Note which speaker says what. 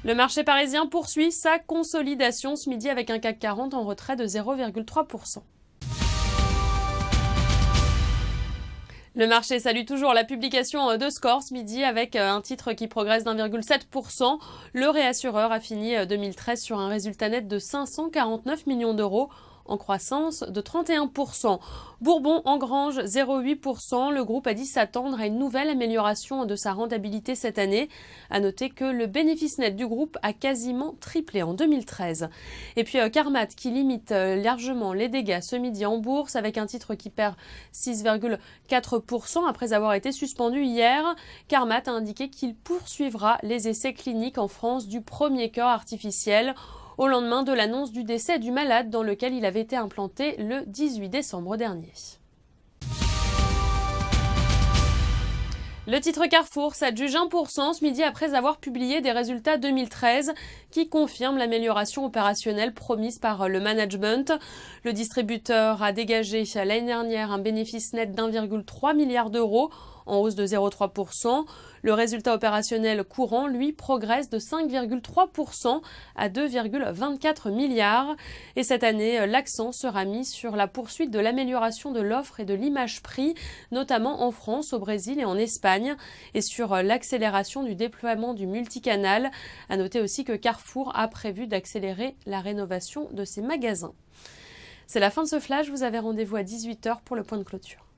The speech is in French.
Speaker 1: Le marché parisien poursuit sa consolidation ce midi avec un CAC 40 en retrait de 0,3%. Le marché salue toujours la publication de Score ce midi avec un titre qui progresse d'1,7%. Le réassureur a fini 2013 sur un résultat net de 549 millions d'euros, en croissance de 31%. Bourbon engrange 0,8%. Le groupe a dit s'attendre à une nouvelle amélioration de sa rentabilité cette année. À noter que le bénéfice net du groupe a quasiment triplé en 2013. Et puis Carmat qui limite largement les dégâts ce midi en bourse avec un titre qui perd 6,4% après avoir été suspendu hier. Carmat a indiqué qu'il poursuivra les essais cliniques en France du premier cœur artificiel au lendemain de l'annonce du décès du malade dans lequel il avait été implanté le 18 décembre dernier. Le titre Carrefour s'adjuge 1% ce midi après avoir publié des résultats 2013 qui confirment l'amélioration opérationnelle promise par le management. Le distributeur a dégagé l'année dernière un bénéfice net d'1,3 milliard d'euros en hausse de 0,3%. Le résultat opérationnel courant, lui, progresse de 5,3% à 2,24 milliards. Et cette année, l'accent sera mis sur la poursuite de l'amélioration de l'offre et de l'image prix, notamment en France, au Brésil et en Espagne, et sur l'accélération du déploiement du multicanal. À noter aussi que Carrefour a prévu d'accélérer la rénovation de ses magasins. C'est la fin de ce flash. Vous avez rendez-vous à 18h pour le point de clôture.